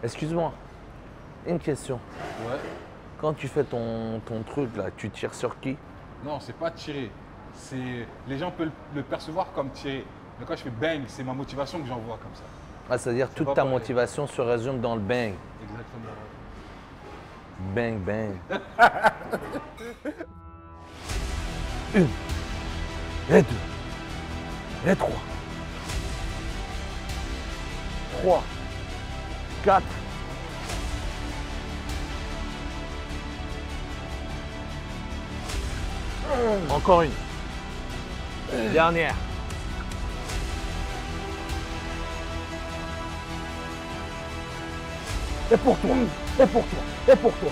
Excuse-moi, une question. Ouais. Quand tu fais ton truc là, tu tires sur qui? Non, c'est pas tirer. Les gens peuvent le percevoir comme tirer. Mais quand je fais bang, c'est ma motivation que j'envoie comme ça. Ah, c'est-à-dire C'est toute pas ta pareil. motivation se résume dans le bang. Exactement. Bang, bang. Une, et deux, et trois. 3, 4. Encore une. Dernière. Et pour toi, et pour toi, et pour toi.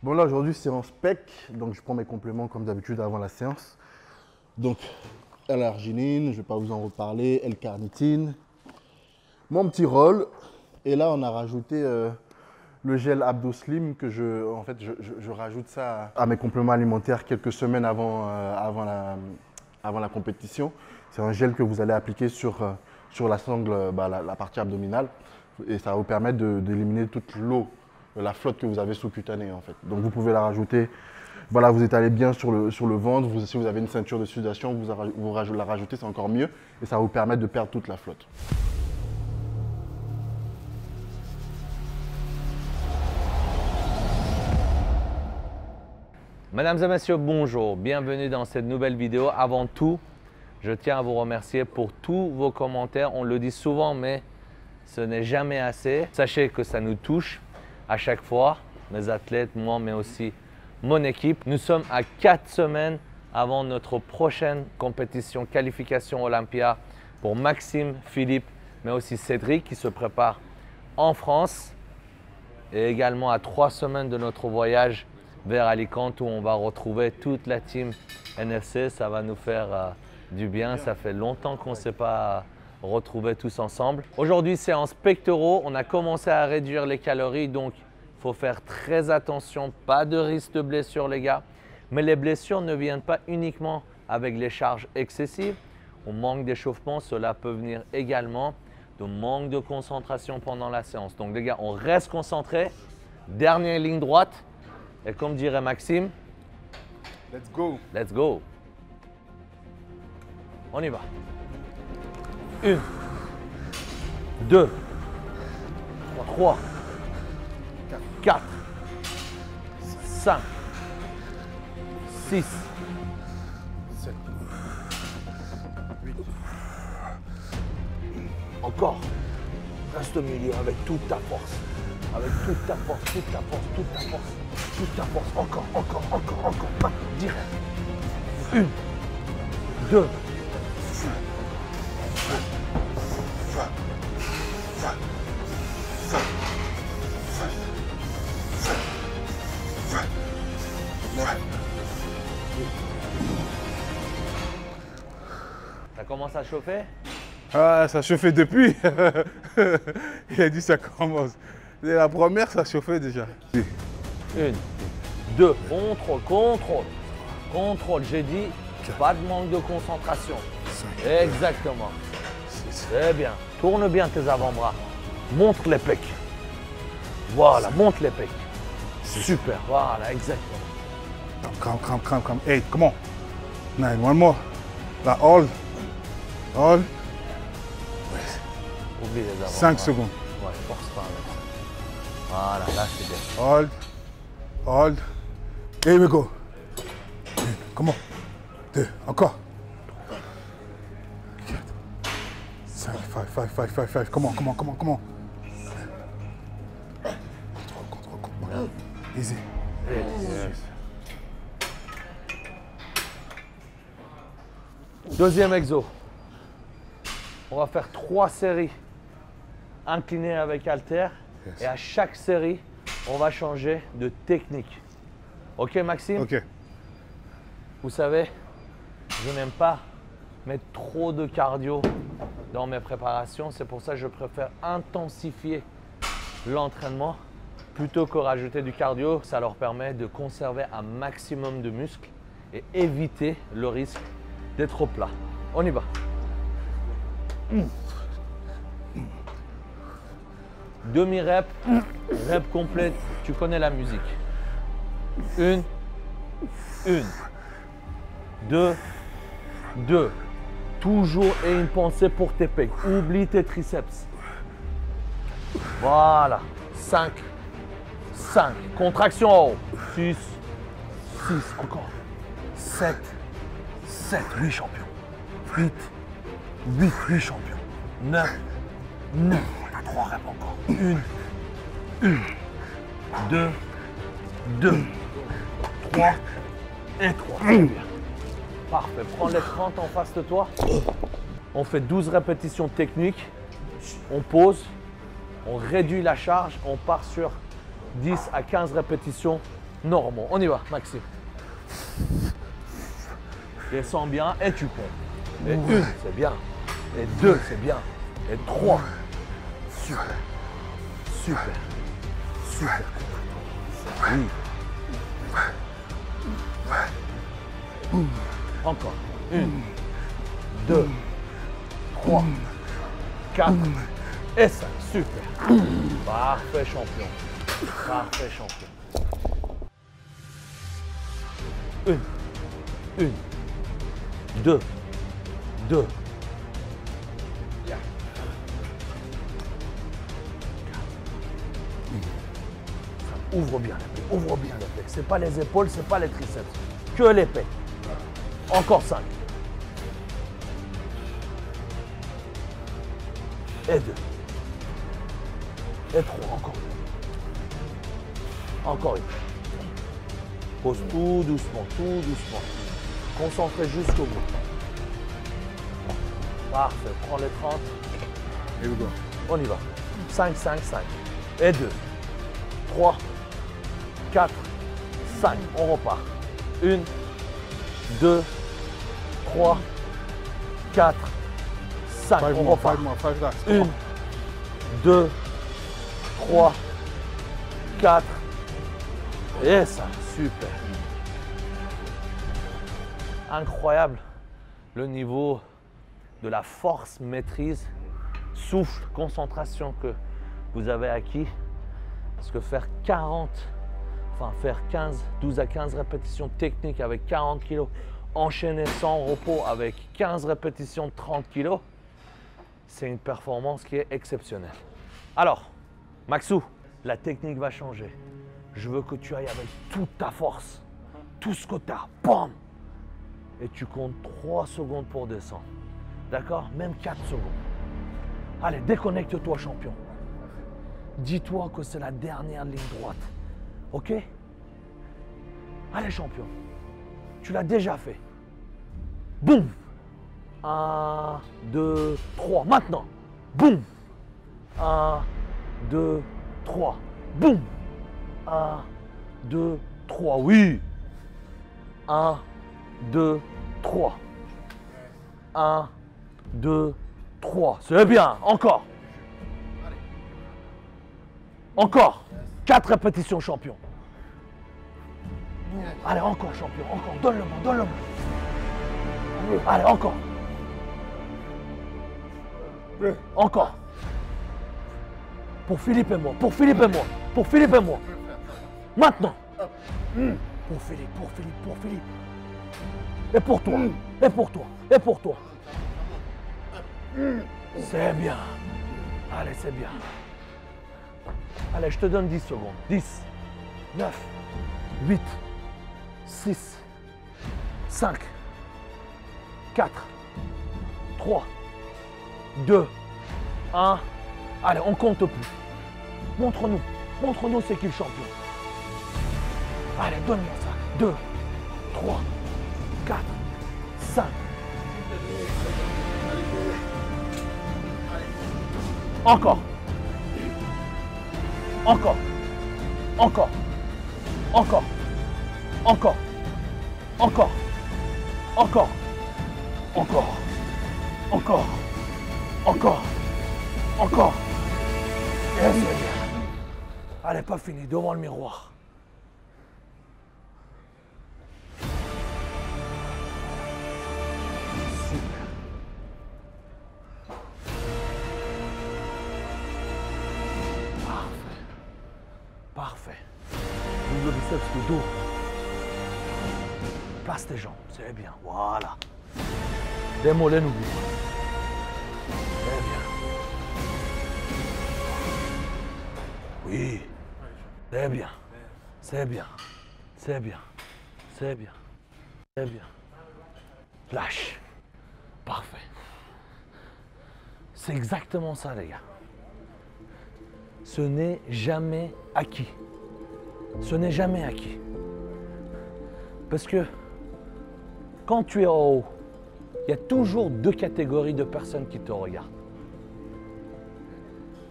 Bon là aujourd'hui c'est en spec, donc je prends mes compléments comme d'habitude avant la séance. Donc L-arginine, je ne vais pas vous en reparler, L-carnitine, mon petit rôle. Et là on a rajouté le gel Abdo Slim que je rajoute ça à mes compléments alimentaires quelques semaines avant la compétition. C'est un gel que vous allez appliquer sur la sangle, la partie abdominale, et ça va vous permettre d'éliminer toute l'eau, la flotte que vous avez sous-cutanée en fait. Donc vous pouvez la rajouter, voilà, vous étalez bien sur le ventre, si vous avez une ceinture de sudation, vous la rajoutez, c'est encore mieux, et ça va vous permettre de perdre toute la flotte. Mesdames et messieurs, bonjour, bienvenue dans cette nouvelle vidéo. Avant tout, je tiens à vous remercier pour tous vos commentaires. On le dit souvent, mais ce n'est jamais assez. Sachez que ça nous touche à chaque fois, mes athlètes, moi, mais aussi mon équipe. Nous sommes à 4 semaines avant notre prochaine compétition qualification Olympia pour Maxime, Philippe, mais aussi Cédric qui se prépare en France. Et également à 3 semaines de notre voyage vers Alicante où on va retrouver toute la team NFC. Ça va nous faire du bien. Ça fait longtemps qu'on ne s'est pas retrouvés tous ensemble. Aujourd'hui, séance pectoraux. On a commencé à réduire les calories, donc il faut faire très attention. Pas de risque de blessure, les gars. Mais les blessures ne viennent pas uniquement avec les charges excessives. On manque d'échauffement. Cela peut venir également de manque de concentration pendant la séance. Donc les gars, on reste concentré. Dernière ligne droite. Et comme dirait Maxime, Let's go. let's go. On y va. 1, 2, 3, 4, 5, 6, 7, 8. encore. Reste au milieu avec toute ta force. Avec toute ta force, toute ta force, toute ta force, toute ta force. Encore. Maintenant, direct. 1, 2, 9. Ça commence à chauffer? Ah, ça chauffait depuis. Il a dit ça commence. Dès la première, ça chauffait déjà. 1, 2, contrôle. J'ai dit, pas de manque de concentration. Exactement. C'est bien. Tourne bien tes avant-bras. Montre les pecs. Voilà, montre les pecs. Super, voilà, exactement. Come. 8, come on. 9, one more. Là, hold. Oublie les avant-bras. 5 secondes. Ouais, force pas avec ça. Voilà, là c'est bien. Hold. Here we go. Come on. 2, encore. 4, 5, 5. Come on. Contrôle. Easy. Yes. Deuxième exo. On va faire 3 séries inclinées avec halter. Yes. Et à chaque série, on va changer de technique. Ok Maxime? Ok. Vous savez, je n'aime pas mettre trop de cardio dans mes préparations. C'est pour ça que je préfère intensifier l'entraînement Plutôt que rajouter du cardio, ça leur permet de conserver un maximum de muscles et éviter le risque d'être au plat. On y va. Demi-rep, rep complète, tu connais la musique. Une, deux. Toujours et une pensée pour tes pecs. Oublie tes triceps. Voilà. 5. Contraction en haut. 6. Encore. 7. 8 champions. 8 champions. 9. On a 3 reps encore. 1. 2. 3. Et 3. C'est bien. Parfait. Prends les 30 en face de toi. On fait 12 répétitions techniques. On pose. On réduit la charge. On part sur 10 à 15 répétitions normaux. On y va, Maxime. Descends bien et tu pompes. Et 1, c'est bien. Et 2, c'est bien. Et 3. Super. Oui. Encore. 1, 2, 3, 4 et 5. Super. Parfait, champion. 1, 2. Ouvre bien les pecs. C'est pas les épaules, c'est pas les triceps. Que les pecs. Encore 5. Et 2. Et 3. Encore une. Pose tout doucement. Concentrez jusqu'au bout. Parfait. Prends les 30. Et vous go. On y va. 5. Et 2. 3. 4. 5. On repart. 1. 2. 3. 4. 5. On repart. 1. 2. 3. 4. Et ça. Super. Incroyable le niveau de la force, maîtrise, souffle, concentration que vous avez acquis. Parce que faire 12 à 15 répétitions techniques avec 40 kg, enchaîner sans repos avec 15 répétitions de 30 kg, c'est une performance qui est exceptionnelle. Alors, Maxou, la technique va changer. Je veux que tu ailles avec toute ta force, tout ce que tu as. Bam! Et tu comptes 3 secondes pour descendre. D'accord? Même 4 secondes. Allez, déconnecte-toi, champion. Dis-toi que c'est la dernière ligne droite. OK? Allez, champion. Tu l'as déjà fait. Boum! 1, 2, 3. Maintenant. Boum! 1, 2, 3. Boum! 1, 2, 3. Oui! 1, 2, 3. 1, 2, 3. C'est bien. Encore. Encore. 4 répétitions, champion. Allez, encore, champion. Encore. Donne-le-moi. Allez, encore. Encore. Pour Philippe et moi. Maintenant. Pour Philippe. Et pour toi. C'est bien. Allez, c'est bien. Allez, je te donne 10 secondes. 10, 9, 8, 6, 5, 4, 3, 2, 1. Allez, on compte plus. Montre-nous c'est qui le champion. Allez, donne-moi ça. 2, 3, 4, 5. Encore. Yes, Allez, pas fini, devant le miroir. Super. Parfait. Parfait. Double biceps le dos. Place tes jambes, c'est bien. Voilà. Les mollets, n'oublie pas. C'est bien. Oui. C'est bien. C'est bien. C'est bien. C'est bien. C'est bien. Lâche. Parfait. C'est exactement ça, les gars. Ce n'est jamais acquis. Ce n'est jamais acquis. Parce que quand tu es en haut, il y a toujours deux catégories de personnes qui te regardent.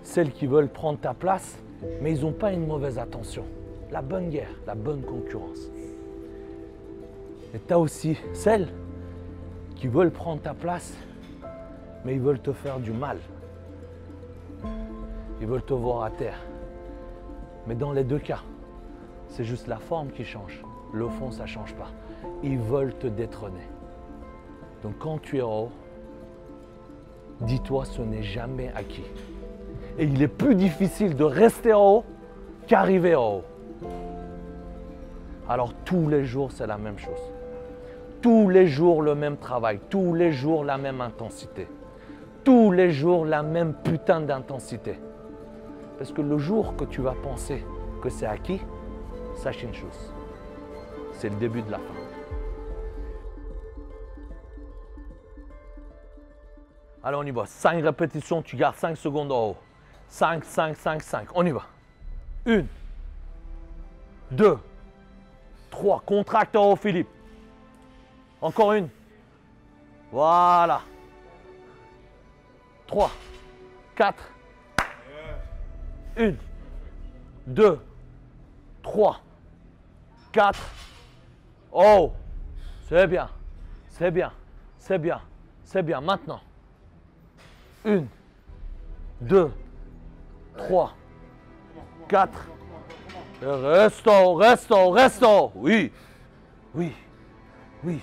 Celles qui veulent prendre ta place, mais ils n'ont pas une mauvaise attention. La bonne guerre, la bonne concurrence. Et tu as aussi celles qui veulent prendre ta place, mais ils veulent te faire du mal. Ils veulent te voir à terre. Mais dans les deux cas, c'est juste la forme qui change. Le fond, ça ne change pas. Ils veulent te détrôner. Donc quand tu es en haut, dis-toi, ce n'est jamais acquis. Et il est plus difficile de rester en haut qu'arriver en haut. Alors tous les jours, c'est la même chose. Tous les jours, le même travail. Tous les jours, la même intensité. Tous les jours, la même putain d'intensité. Parce que le jour que tu vas penser que c'est acquis, sache une chose. C'est le début de la fin. Allez, on y va. 5 répétitions, tu gardes 5 secondes en haut. 5, 5, 5, 5. On y va. 1, 2, 3. Contracte en haut, Philippe. Encore une. Voilà. 3, 4. 1, 2, 3, 4. Oh, c'est bien, c'est bien, c'est bien, c'est bien. Maintenant, 1, 2, 3, 4. Restons, restons, restons. Oui, oui, oui.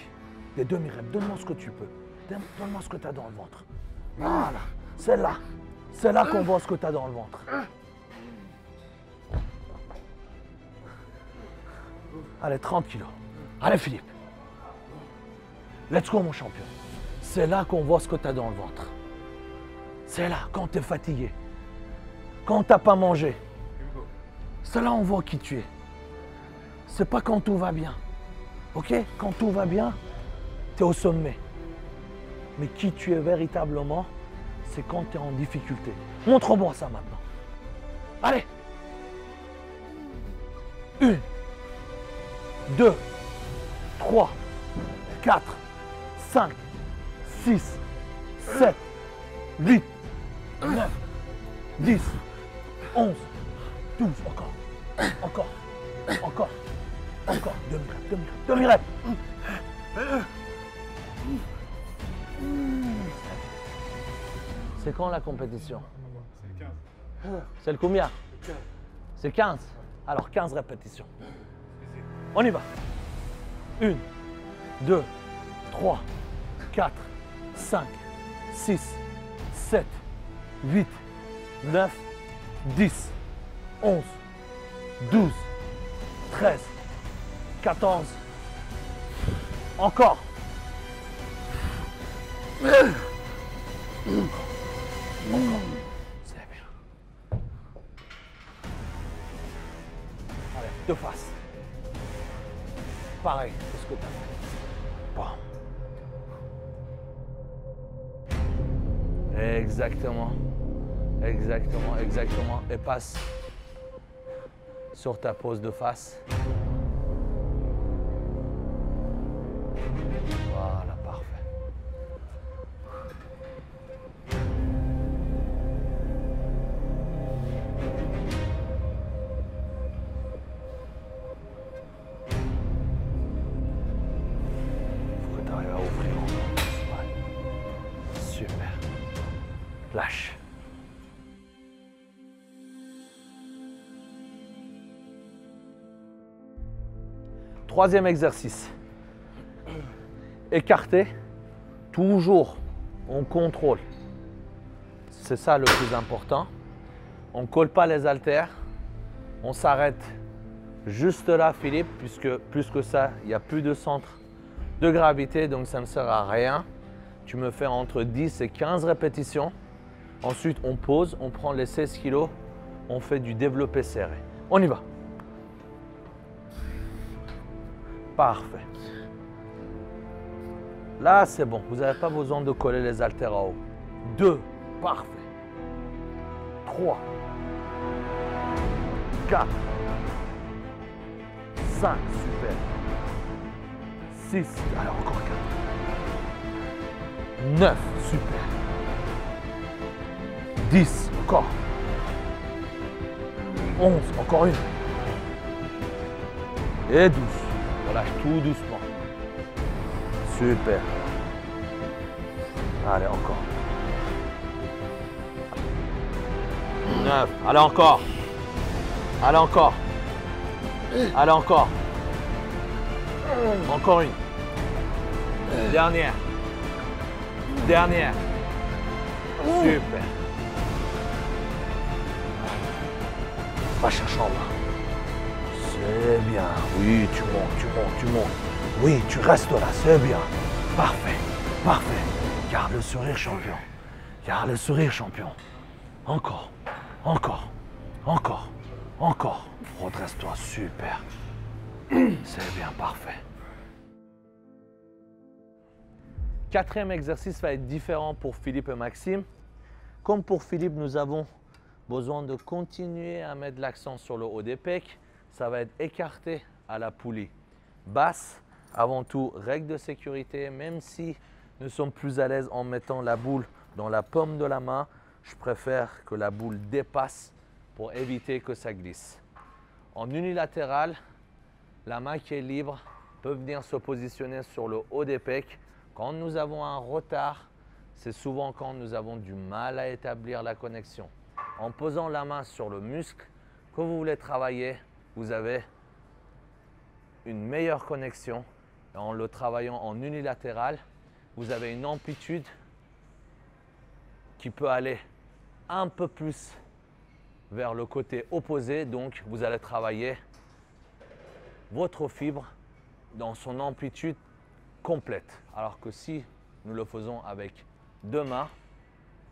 Des demi-reps, donne-moi ce que tu peux. Donne-moi ce que tu as dans le ventre. Voilà, c'est là. C'est là qu'on voit ce que tu as dans le ventre. Allez, 30 kilos. Allez, Philippe. Let's go, mon champion. C'est là qu'on voit ce que tu as dans le ventre. C'est là, quand tu es fatigué. Quand tu n'as pas mangé. C'est là on voit qui tu es. C'est pas quand tout va bien. Ok? Quand tout va bien, tu es au sommet. Mais qui tu es véritablement, c'est quand tu es en difficulté. Montre-moi ça maintenant. Allez. 1, 2, 3, 4, 5, 6, 7, 8, 9, 10, 11, 12, encore, encore, encore, encore, demi-rep. C'est quand la compétition? C'est 15. C'est le combien? C'est 15. Alors 15 répétitions. On y va. 1, 2, 3, 4, 5, 6, 7, 8, 9, 10, 11, 12, 13, 14. Encore. Encore. C'est bien. Allez, de face. Pareil, c'est ce que tu as fait. Bon. Exactement. Exactement, exactement. Et passe sur ta pose de face. Voilà, parfait. Faut que tu arrives à ouvrir encore. Ouais. Super. Lâche. Troisième exercice. Écarté, toujours on contrôle. C'est ça le plus important. On ne colle pas les haltères. On s'arrête juste là, Philippe, puisque plus que ça, il n'y a plus de centre de gravité, donc ça ne sert à rien. Tu me fais entre 10 et 15 répétitions. Ensuite, on pose, on prend les 16 kilos, on fait du développé serré. On y va. Parfait. Là, c'est bon. Vous n'avez pas besoin de coller les haltères en haut. 2. Parfait. 3. 4. 5. Super. 6. Alors, encore 4. 9. Super. 10. Encore. 11. Encore une. Et 12. On lâche tout doucement. Super. Allez, encore. 9. Allez, encore. Allez, encore. Allez, encore. Encore une. Dernière. Dernière. Super. Va chercher en bas. C'est bien. Oui, tu montes, tu montes, tu montes. Oui, tu restes là, c'est bien. Parfait, parfait. Garde le sourire, champion. Garde le sourire, champion. Encore, encore, encore, encore. Redresse-toi, super. C'est bien, parfait. Quatrième exercice va être différent pour Philippe et Maxime. Comme pour Philippe, nous avons besoin de continuer à mettre l'accent sur le haut des pecs. Ça va être écarté à la poulie basse. Avant tout, règle de sécurité, même si nous sommes plus à l'aise en mettant la boule dans la paume de la main, je préfère que la boule dépasse pour éviter que ça glisse. En unilatéral, la main qui est libre peut venir se positionner sur le haut des pecs. Quand nous avons un retard, c'est souvent quand nous avons du mal à établir la connexion. En posant la main sur le muscle que vous voulez travailler, vous avez une meilleure connexion. Et en le travaillant en unilatéral, vous avez une amplitude qui peut aller un peu plus vers le côté opposé. Donc, vous allez travailler votre fibre dans son amplitude complète. Alors que si nous le faisons avec deux mains,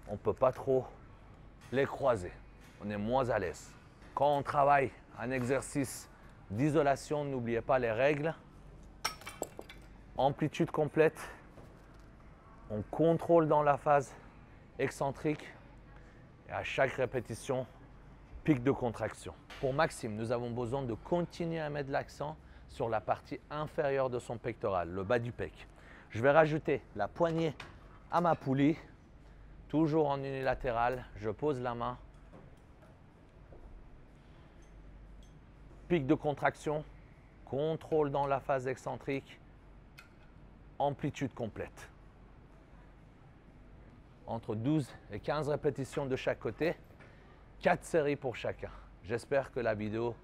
on ne peut pas trop les croiser. On est moins à l'aise. Quand on travaille un exercice d'isolation, n'oubliez pas les règles. Amplitude complète. On contrôle dans la phase excentrique. Et à chaque répétition, pic de contraction. Pour Maxime, nous avons besoin de continuer à mettre l'accent sur la partie inférieure de son pectoral, le bas du pec. Je vais rajouter la poignée à ma poulie, toujours en unilatéral. Je pose la main. Pic de contraction, contrôle dans la phase excentrique, amplitude complète. Entre 12 et 15 répétitions de chaque côté, 4 séries pour chacun. J'espère que la vidéo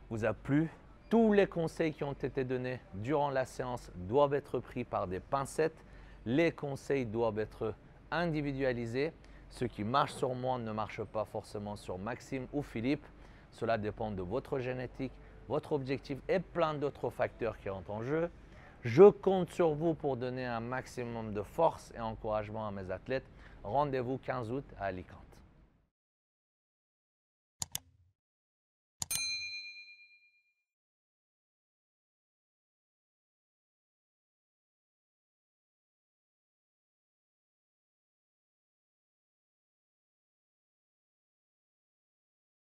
vous a plu. Tous les conseils qui ont été donnés durant la séance doivent être pris par des pincettes. Les conseils doivent être individualisés. Ce qui marche sur moi ne marche pas forcément sur Maxime ou Philippe. Cela dépend de votre génétique, votre objectif et plein d'autres facteurs qui entrent en jeu. Je compte sur vous pour donner un maximum de force et encouragement à mes athlètes. Rendez-vous 15 août à Alicante.